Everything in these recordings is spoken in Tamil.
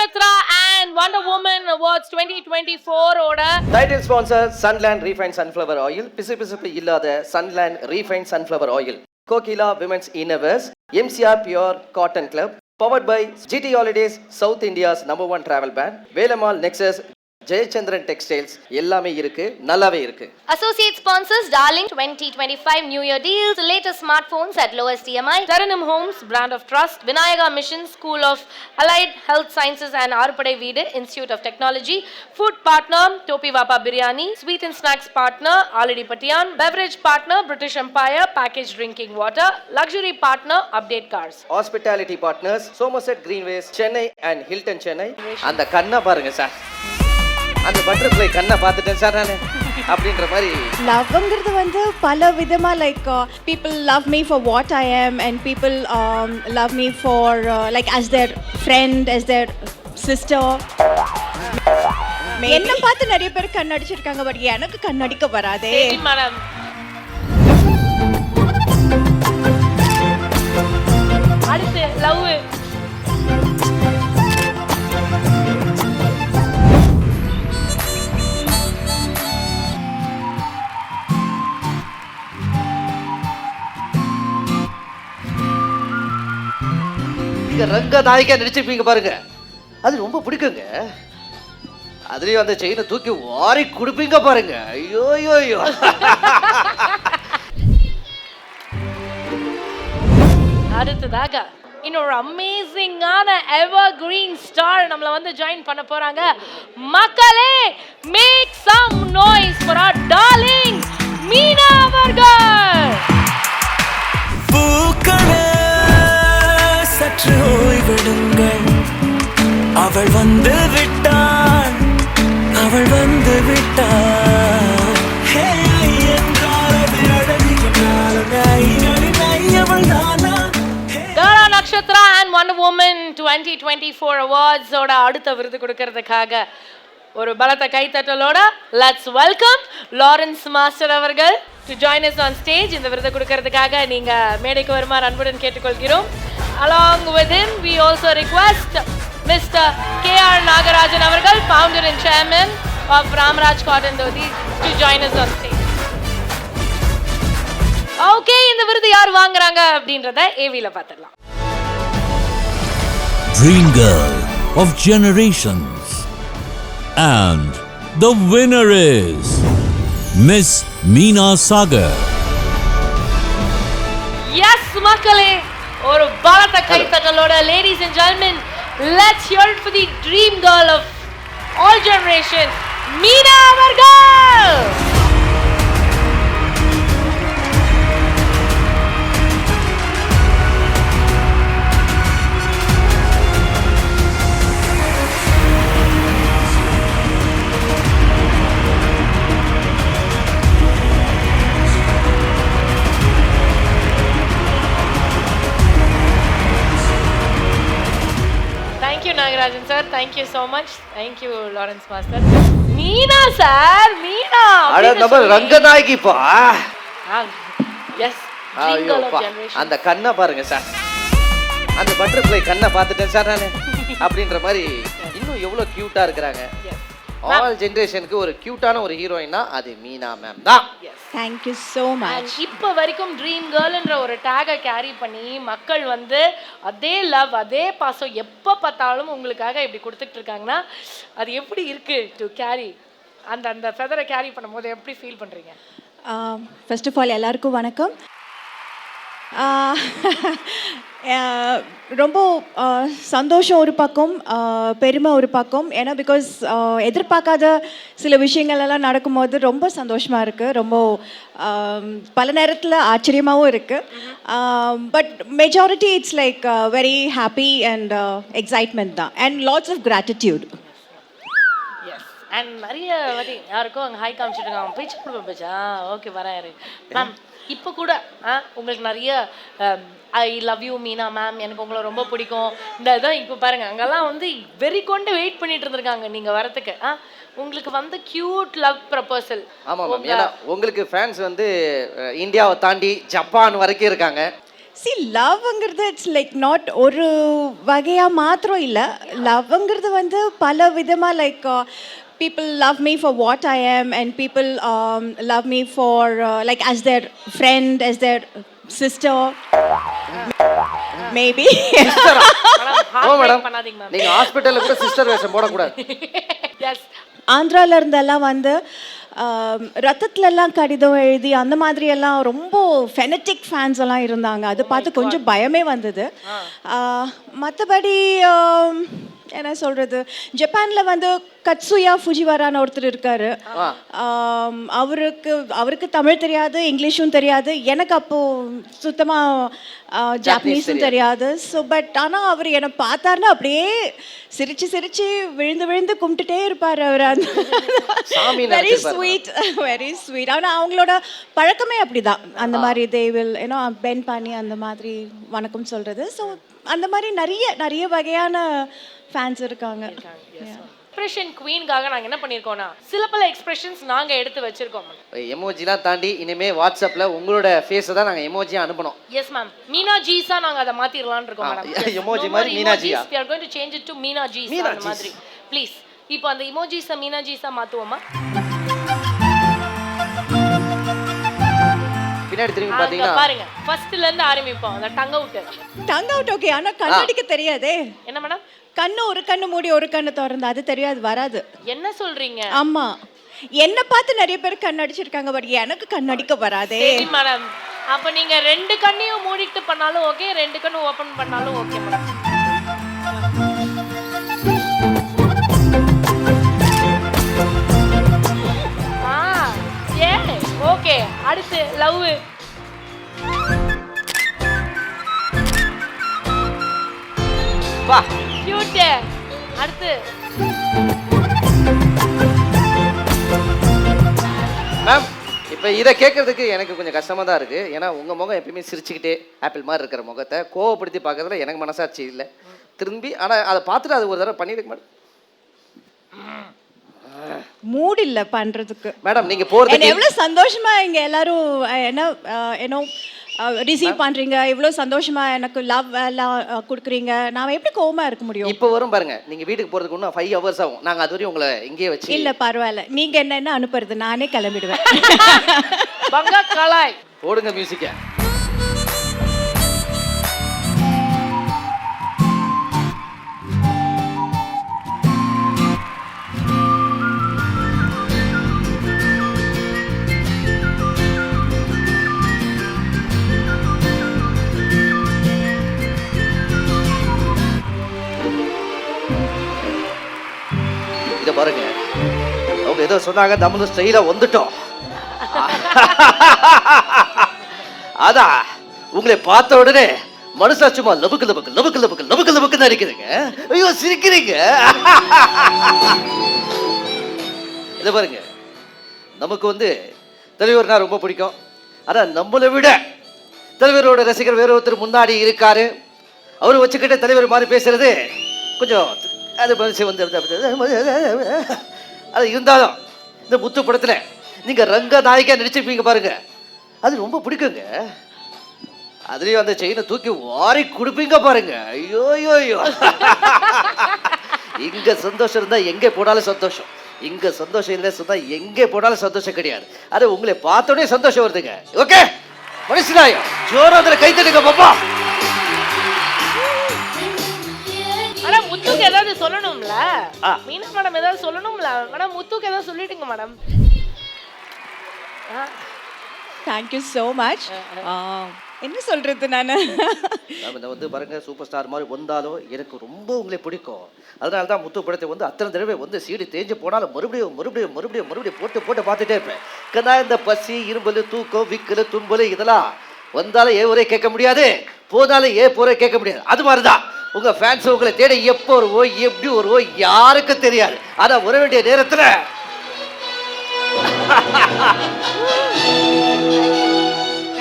Nakshatra and Wonder Woman Awards 2024 ஓட title sponsor Sunland Refined Sunflower Oil. பிசுபிசுப்பு இல்லாத Sunland Refined Sunflower Oil. Kokila Women's Innerwears. MCR Pure Cotton Club. Powered by GT Holidays, South India's #1 travel brand. Velamal Nexus. Jayachandran textiles எல்லாமே இருக்கு, நல்லாவே இருக்கு. Associate sponsors Darling 2025 New Year deals, latest smartphones at lowest EMI. Taranum Homes, brand of trust. Vinayaka Mission, School of Allied Health Sciences and Arupadai Veedu, Institute of Technology. Food partner, Topi Vapa Biryani. Sweet and snacks partner, Already Patian. Beverage partner, British Empire, packaged drinking water. Luxury partner, Update Cars. Hospitality partners, Somerset Greenways, Chennai and Hilton Chennai. அந்த கண்ணை பாருங்க சார், அந்த பட்டர்ஃப்ளை கண்ணை பார்த்துட்டேன் சார் நான் அப்படின்ற மாதிரி. லவ்ங்கிறது வந்து பல விதமாக like people love me for what I am and people love me for like as their friend, as their sister. என்ன பார்த்து நிறைய பேர் கண்ணடிச்சிருக்காங்க, பட் எனக்கு கண்ணடிக்க வராதே. மேடம் அடுத்து லவ். இங்க ரங்கநாயகா நடிச்சிருப்பீங்க பாருங்க, அது ரொம்ப பிடிக்குங்க. அதுலயும் அந்த செயினை தூக்கி வாரி கொடுப்பீங்க பாருங்க, ஐயோ ஐயோ ஐயோ. அடுத்ததாக இன்னொரு அமேசிங்கான எவர் கிரீன் ஸ்டார் நம்மள வந்து ஜாயின் பண்ண போறாங்க. மக்களே, make some noise for our darling Meena அவர்கள். சற்று ஓய்விடுங்கள், அவள் வந்து விட்டாள், அவள் வந்து விட்டாள். Tara Nakshatra and Wonder Woman 2024 awards ஓட அடுத்த விருது கொடுக்கறதுக்காக ஒரு பலத்த கைத்தட்டலோட லெட்ஸ் வெல்கம் லாரன்ஸ் மாஸ்டர் அவர்கள் to join us on stage. இந்த விருது கொடுக்கறதுக்காக நீங்க மேடைக்கு வருமாறு அன்புடன் கேட்டுக்கொள்கிறோம். Along with him, we also request Mr. K.R. Nagarajan அவர்கள், founder and chairman of Ramraj Cotton Dhotis, to join us on stage. Okay, இந்த விருது யார் வாங்குறாங்க அப்படின்றத ஏவில பார்த்துடலாம். Dream Girl of Generations, and the winner is Miss Meena Sagar. Yes, மக்களே, ஒரு பலத்த கைத்தட்டலோட ladies and gentlemen, let's hear it for the dream girl of all generations, Meena அவர்கள். Nagarajan sir, thank you so much. Thank you Lawrence master. Meena sir, Meena அட நம்ம ரங்கநாயகி பா. Yes, dream girl of generation. அந்த கண்ணை பாருங்க சார், அந்த பட்டர்ஃப்ளை கண்ணை பார்த்துட்டேன் சார் நான் அப்படின்ற மாதிரி. இன்னும் எவ்வளவு கியூட்டா இருக்கிறாங்க. ஆல் ஜெனரேஷனுக்கு ஒரு கியூட்டான ஒரு ஹீரோயினா அது மீனா மேம் தான். Thank you so much. இப்போ வரைக்கும் ட்ரீம் கேர்ள்ன்ற ஒரு டேகை கேரி பண்ணி மக்கள் வந்து அதே லவ், அதே பாசம் எப்போ பார்த்தாலும் உங்களுக்காக இப்படி கொடுத்துட்டு இருக்காங்கன்னா அது எப்படி இருக்கு டு கேரி அந்த அந்த ஃபெதரை கேரி பண்ணும்போது எப்படி ஃபீல் பண்ணுறீங்க? ஃபர்ஸ்ட் ஆஃப் ஆல் எல்லாருக்கும் வணக்கம். ரொம்ப சந்தோஷம் ஒரு பக்கம், பெருமை ஒரு பக்கம். ஏன்னா பிகாஸ் எதிர்பார்க்காத சில விஷயங்கள் எல்லாம் நடக்கும்போது ரொம்ப சந்தோஷமாக இருக்குது, ரொம்ப பல நேரத்தில் ஆச்சரியமாகவும் இருக்குது. But majority it's like very happy and excitement தான், and lots of gratitude. And நிறைய வாட்டி யாருக்கும் அங்கே ஹை காமிச்சிட்டு இருக்காங்க, பேச்சு கொடுப்பேன் பேச்சா, ஓகே வரேன் மேம். இப்போ கூட உங்களுக்கு நிறைய I love you Meena ma'am, எனக்கு உங்களை ரொம்ப பிடிக்கும், இந்த இதான் இப்போ பாருங்கள் அங்கெல்லாம் வந்து வெறி கொண்டு வெயிட் பண்ணிட்டு இருந்திருக்காங்க நீங்கள் வரத்துக்கு. உங்களுக்கு வந்து கியூட் லவ் ப்ரப்போசல். ஆமாம் மேம், ஏன்னா உங்களுக்கு ஃபேன்ஸ் வந்து இந்தியாவை தாண்டி ஜப்பான் வரைக்கும் இருக்காங்க. சி லவ்ங்கிறது இட்ஸ் லைக் நாட் ஒரு வகையாக மாத்திரம் இல்லை. லவ்ங்கிறது வந்து பல விதமாக like people love me for what I am and people love me for like as their friend, as their sister, maybe. Oh madam, பண்ணாதீங்க மேம். நீங்க ஹாஸ்பிட்டல்ல கூட சிஸ்டர் வேஷம் போடக்கூடாது. எஸ் ஆந்திரால இருந்தெல்லாம் வந்து ரத்தத்துலலாம் கடிதம் எழுதி அந்த மாதிரி எல்லாம் ரொம்ப ஃபெனட்டிக் ஃபேன்ஸ் எல்லாம் இருந்தாங்க. அதை பார்த்து கொஞ்சம் பயமே வந்தது. மற்றபடி என்ன சொல்கிறது, ஜப்பானில் வந்து கட்சுயா ஃபுஜிவாரான்னு ஒருத்தர் இருக்கார். அவருக்கு தமிழ் தெரியாது, இங்கிலீஷும் தெரியாது. எனக்கு அப்போது சுத்தமாக ஜாப்பனீஸும் தெரியாது. ஸோ பட் ஆனால் அவர் என்னை பார்த்தாருன்னா அப்படியே சிரித்து சிரித்து விழுந்து விழுந்து கும்பிட்டுட்டே இருப்பார் அவர். அந்த வெரி ஸ்வீட், வெரி ஸ்வீட். ஆனால் அவங்களோட பழக்கமே அப்படி தான். அந்த மாதிரி தேவில் ஏன்னா பென் பண்ணி அந்த மாதிரி வணக்கம் சொல்கிறது. ஸோ அந்த மாதிரி நிறைய நிறைய வகையான ஃபேன்ஸ் இருக்காங்க. எக்ஸ்பிரஷன் குவீனுக்காக நாங்க என்ன பண்ணிருக்கோம்னா சில பல எக்ஸ்பிரஷன்ஸ் நாங்க எடுத்து வச்சிருக்கோம். எமோஜிலாம் தாண்டி இனிமே வாட்ஸ்அப்ல உங்களோட ஃபேஸை தான் நாங்க எமோஜியா அனுப்பணும். Yes ma'am. மீனா ஜீஸா நாங்க அதை மாத்திரலாம்னு இருக்கோம் மேடம். எமோஜி மாதிரி மீனா ஜியா. we are going to change it to Meena ஜீஸ் அந்த மாதிரி. ப்ளீஸ் இப்போ அந்த எமோஜிஸை மீனா ஜீஸா மாத்துவோமா? பின்னாடி திரும்பி பாத்தீங்கன்னா பாருங்க, ஃபர்ஸ்ட்ல இருந்து ஆரம்பிப்போம். அந்த டங் அவுட் ஓகே. ஆனா கண்ணடிக்க தெரியாதே. என்ன மேடம்? கண்ணு ஒரு கண்ணு மூடி ஒரு கண்ணு திறந்து அது தெரியாது, வராது. என்ன சொல்றீங்க? ஆமா, என்ன பார்த்து நிறைய பேர் கண்ணடிச்சிருக்காங்க, பட் எனக்கு கண்ணடிக்க வராதே. சரி மேடம், அப்ப நீங்க ரெண்டு கண்ணையும் மூடிட்டு பண்ணாலும் ஓகே, ரெண்டு கண்ணும் ஓபன் பண்ணாலும் ஓகே மேடம். ஓகே, அடுத்து லவ். வா கியூட். அடுத்து மேம். இப்போ இதை கேட்கறதுக்கு எனக்கு கொஞ்சம் கஷ்டமா தான் இருக்கு. ஏன்னா உங்க முகம் எப்பயுமே சிரிச்சுக்கிட்டே ஆப்பிள் மாதிரி இருக்கிற முகத்தை கோவப்படுத்தி பார்க்கறதுல எனக்கு மனசாட்சி இல்லை திரும்பி. ஆனா அதை பார்த்துட்டு அது ஒரு தடவை பண்ணிடுங்க மேடம். மூட் இல்ல பண்றதுக்கு. மேடம் நீங்க போறது எவ்வளவு சந்தோஷமா இங்க எல்லாரும் என்ன ரிசீவ் பண்றீங்க, இவ்வளவு சந்தோஷமா எனக்கு லவ் எல்லாம் கொடுக்குறீங்க. நான் எப்படி கோவமா இருக்க முடியும்? இப்போ வரும் பாருங்க, நீங்க வீட்டுக்கு போறதுக்கு இன்னும் 5 hours ஆகும். நாங்க அது வரையும் உங்களை இங்கேயே வச்சு. இல்ல பரவாயில்ல, நீங்க என்ன அனுப்புறது, நானே கிளம்பிடுவேன். பங்கா கலாய் போடுங்க மியூசிக்க. இதை பாருங்க, அவங்க ஏதோ சொன்னாங்க, நம்மளும் ஸ்டைலா வந்துட்டோம். அதான் உங்களை பார்த்த உடனே மனசா சும்மா லபுக்கு லபுக்கு லபுக்கு லபுக்கு லபுக்கு லபுக்கு நடிக்கிறீங்க. ஐயோ சிரிக்கிறீங்க. இதை பாருங்க, நமக்கு வந்து தலைவர்னா ரொம்ப பிடிக்கும். ஆனா நம்மளை விட தலைவரோட ரசிகர் வேற ஒருத்தர் முன்னாடி இருக்காரு. அவரு வச்சுக்கிட்ட தலைவர் மாதிரி பேசுறது கொஞ்சம் அது மனசு வந்து அது இருந்தாலும் இந்த முத்து படத்துல நீங்க ரங்க நாயகா நடிச்சிருப்பீங்க பாருங்க, அது ரொம்ப பிடிக்குங்க. அதுலயும் அந்த செயினை தூக்கி வாரி கொடுப்பீங்க பாருங்க. ஐயோ ஐயோ, இங்க சந்தோஷம் இருந்தா எங்கே போனாலும் சந்தோஷம், இங்க சந்தோஷம் இல்லை சொன்னா எங்கே போனாலும் சந்தோஷம் கிடையாது. அது உங்களை பார்த்தோடனே சந்தோஷம் வருதுங்க. ஓகே மனுஷனாயா, ஜோராதுல கை தட்டுங்க பாப்பா. ஆனா முத்துக்கு ஏதாவது சொல்லணும்ல, மீனா மேடம் ஏதாவது சொல்லணும்ல மேடம். முத்துக்கு ஏதாவது சொல்லிடுங்க மேடம். Thank you so much. என்ன சொல்றது நான் வந்து பாருங்க, சூப்பர் ஸ்டார் மாதிரி வந்தாலும் எனக்கு ரொம்ப உங்களை பிடிக்கும். அதனால தான் முத்து படத்தை வந்து அத்தனை தடவை வந்து சீடி தேஞ்சு போனாலும் மறுபடியும் மறுபடியும் மறுபடியும் மறுபடியும் போட்டு போட்டு பார்த்துட்டே இருப்பேன். ஏன்னா இந்த பசி, இரும்பல், தூக்கம், விக்கல், துன்பல் இதெல்லாம் வந்தாலும் ஏ ஒரே கேட்க முடியாது, போனாலும் ஏ போரே கேட்க முடியாது. அது மாதிரிதான் உங்க ஃபேன்ஸ் உங்களை தேடி எப்போ வருவோ எப்படி வருவோ யாருக்கும் தெரியாது. ஆனா வர வேண்டிய நேரத்துல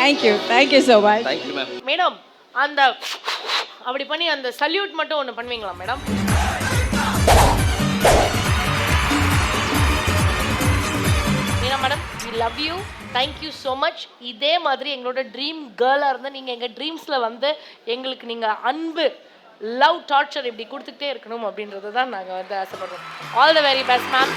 thank you so much. Thank you ma'am. Madam அந்த அப்படி பண்ணி அந்த சல்யூட் மட்டும் ஒன்று பண்ணுவீங்களா madam? Meena madam, we love you. Thank you so much. இதே மாதிரி எங்களோட ட்ரீம் கேர்ளாக இருந்தால் நீங்கள் எங்கள் ட்ரீம்ஸில் வந்து எங்களுக்கு நீங்கள் அன்பு லவ் டார்ச்சர் இப்படி கொடுத்துக்கிட்டே இருக்கணும் அப்படின்றது தான் நாங்கள் வந்து ஆசைப்படுறோம். All the very best ma'am.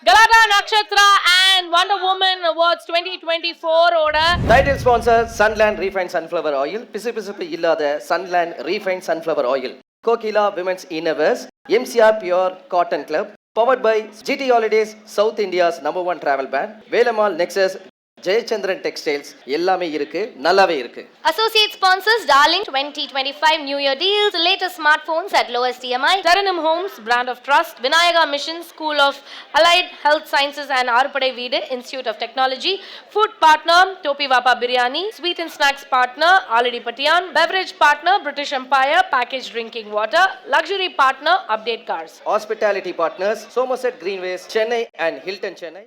Galatta Nakshatra and Wonder Woman awards 2024 ஓட title sponsor Sunland refine sunflower oil. பிசுபிசுப்பு இல்லாத Sunland refine sunflower oil. Kokila women's innovators, MCR pure cotton club, powered by GT Holidays, South India's #1 travel brand, Velamal Nexus, Jayachandran textiles. எல்லாமே இருக்கு, நல்லாவே இருக்கு. Associate sponsors Darling 2025 New Year deals, latest smartphones at lowest EMI. Taranum Homes, brand of trust. Vinayaka Mission, School of Allied Health Sciences and Arupadai Veedu, Institute of Technology. Food partner, Topi Vapa Biryani. Sweet and snacks partner, Alidi Patian. Beverage partner, British Empire, packaged drinking water. Luxury partner, Update Cars. Hospitality partners, Somerset Greenways, Chennai and Hilton Chennai.